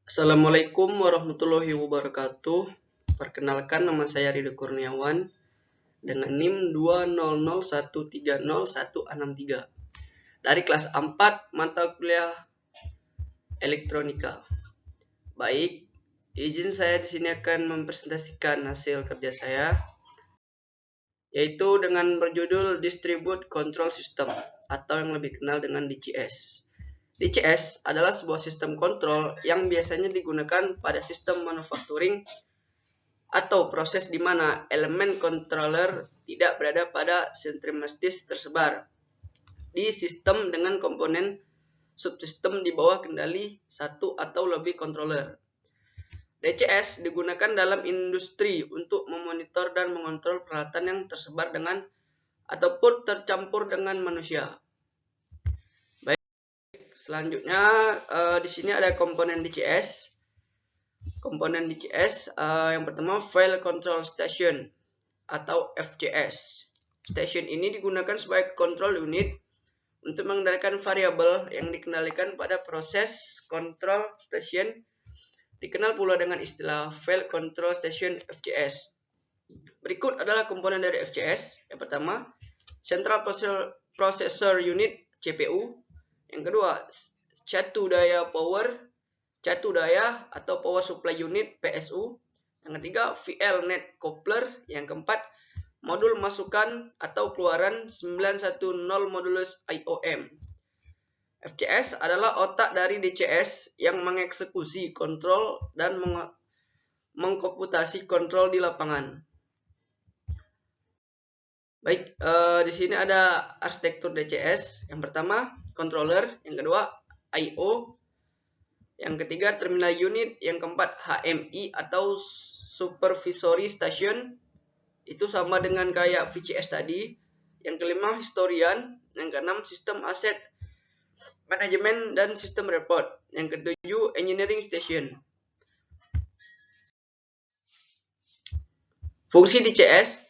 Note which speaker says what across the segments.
Speaker 1: Assalamualaikum warahmatullahi wabarakatuh. Perkenalkan, nama saya Ridho Kurniawan dengan NIM 200130163 dari kelas 4 mata kuliah elektronika. Baik, izin saya di sini akan mempresentasikan hasil kerja saya, yaitu dengan berjudul Distribute Control System atau yang lebih kenal dengan DCS. DCS adalah sebuah sistem kontrol yang biasanya digunakan pada sistem manufacturing atau proses di mana elemen controller tidak berada pada sentrimastis tersebar di sistem dengan komponen subsistem di bawah kendali satu atau lebih controller. DCS digunakan dalam industri untuk memonitor dan mengontrol peralatan yang tersebar dengan ataupun tercampur dengan manusia. Selanjutnya di sini ada komponen DCS. Komponen DCS yang pertama File Control Station atau FCS. Station ini digunakan sebagai control unit untuk mengendalikan variabel yang dikendalikan pada proses control station. Dikenal pula dengan istilah File Control Station FCS. Berikut adalah komponen dari FCS. Yang pertama, Central Processor Unit CPU. Yang kedua, catu daya atau power supply unit PSU. Yang ketiga, VL-net coupler. Yang keempat, modul masukan atau keluaran 910 modulus IOM. FCS adalah otak dari DCS yang mengeksekusi kontrol dan mengkomputasi kontrol di lapangan. Baik, di sini ada arsitektur DCS. Yang pertama, controller. Yang kedua, I/O. Yang ketiga, terminal unit. Yang keempat, HMI atau supervisory station. Itu sama dengan kayak VCS tadi. Yang kelima, historian. Yang keenam, sistem aset manajemen dan sistem report. Yang ketujuh, engineering station. Fungsi DCS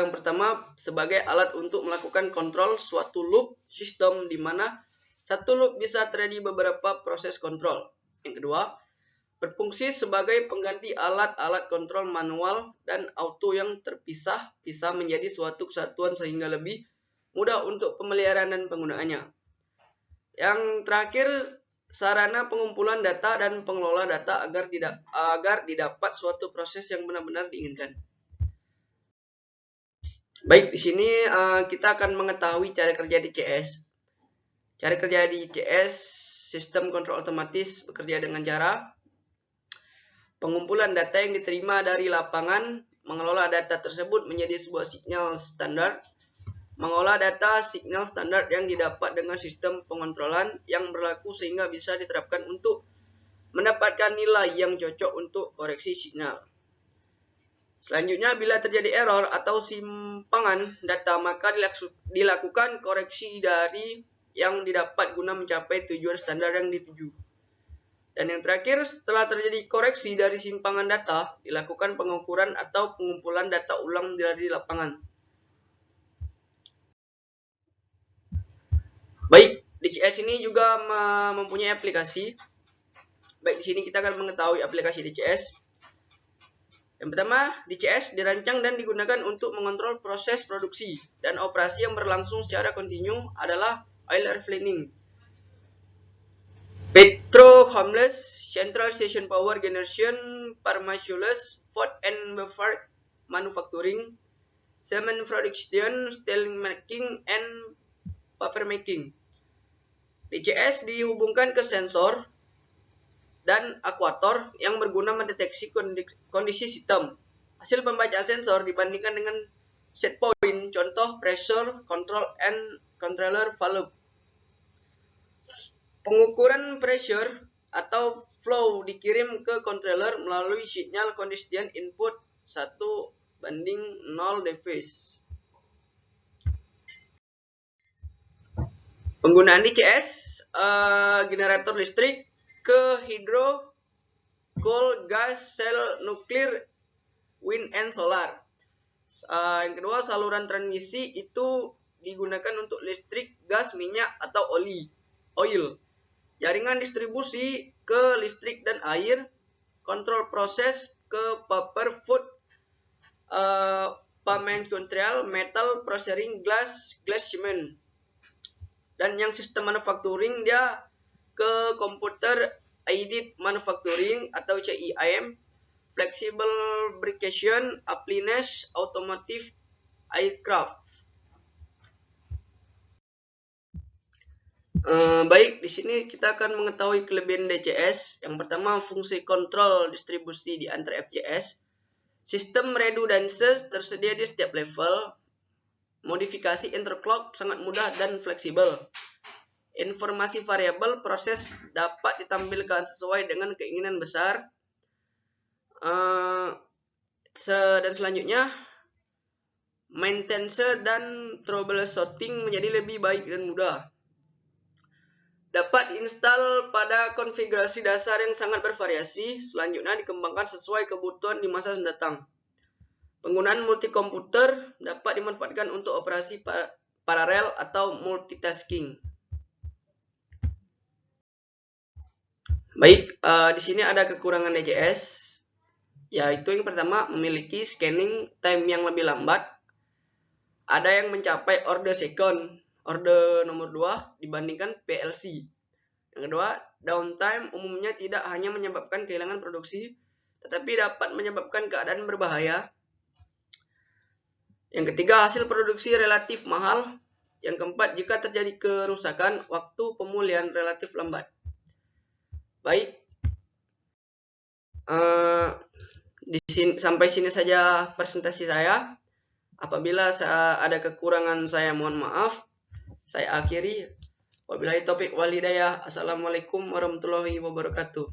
Speaker 1: yang pertama sebagai alat untuk melakukan kontrol suatu loop sistem di mana satu loop bisa terjadi beberapa proses kontrol. Yang kedua, berfungsi sebagai pengganti alat-alat kontrol manual dan auto yang terpisah menjadi suatu kesatuan sehingga lebih mudah untuk pemeliharaan dan penggunaannya. Yang terakhir, sarana pengumpulan data dan pengelola data agar didapat suatu proses yang benar-benar diinginkan. Baik, di sini kita akan mengetahui cara kerja DCS. Cara kerja DCS, sistem kontrol otomatis, bekerja dengan cara pengumpulan data yang diterima dari lapangan, mengelola data tersebut menjadi sebuah sinyal standar, mengolah data signal standar yang didapat dengan sistem pengontrolan yang berlaku sehingga bisa diterapkan untuk mendapatkan nilai yang cocok untuk koreksi signal. Selanjutnya, bila terjadi error atau simpangan data, maka dilakukan koreksi dari yang didapat guna mencapai tujuan standar yang dituju. Dan yang terakhir, setelah terjadi koreksi dari simpangan data, dilakukan pengukuran atau pengumpulan data ulang dari lapangan. Baik, DCS ini juga mempunyai aplikasi. Baik, di sini kita akan mengetahui aplikasi DCS. Yang pertama, DCS dirancang dan digunakan untuk mengontrol proses produksi dan operasi yang berlangsung secara kontinu adalah oil refining, petrochemicals, central station power generation, pharmaceuticals, food and beverage manufacturing, cement production, steel making, and paper making. DCS dihubungkan ke sensor dan aktuator yang berguna mendeteksi kondisi sistem. Hasil pembacaan sensor dibandingkan dengan set point, contoh pressure, control, and controller valve. Pengukuran pressure atau flow dikirim ke controller melalui sinyal kondisian input 1:0 device. Penggunaan DCS, generator listrik ke hidro, coal, gas, sel, nuklir, wind, and solar. Yang kedua, saluran transmisi itu digunakan untuk listrik, gas, minyak, atau oil. jaringan distribusi ke listrik dan air, kontrol proses ke paper, food, payment control, metal processing, glass cement. Dan yang sistem manufacturing dia ke computer aided manufacturing atau CIM, flexible fabrication, appliance, automotive, aircraft. Baik, di sini kita akan mengetahui kelebihan DCS. Yang pertama, fungsi kontrol distribusi di antara FCS. Sistem redundancy tersedia di setiap level. Modifikasi interclock sangat mudah dan fleksibel. Informasi variabel proses dapat ditampilkan sesuai dengan keinginan besar. Dan selanjutnya, maintenance dan troubleshooting menjadi lebih baik dan mudah. Dapat diinstal pada konfigurasi dasar yang sangat bervariasi, selanjutnya dikembangkan sesuai kebutuhan di masa mendatang. Penggunaan multikomputer dapat dimanfaatkan untuk operasi paralel atau multitasking. Baik, di sini ada kekurangan DCS, yaitu yang pertama memiliki scanning time yang lebih lambat. Ada yang mencapai order second, order nomor 2 dibandingkan PLC. Yang kedua, downtime umumnya tidak hanya menyebabkan kehilangan produksi, tetapi dapat menyebabkan keadaan berbahaya. Yang ketiga, hasil produksi relatif mahal. Yang keempat, jika terjadi kerusakan, waktu pemulihan relatif lambat. Baik, sampai sini saja presentasi saya. Apabila ada kekurangan, saya mohon maaf. Saya akhiri. Wabillahi taufiq wal hidayah. Assalamualaikum warahmatullahi wabarakatuh.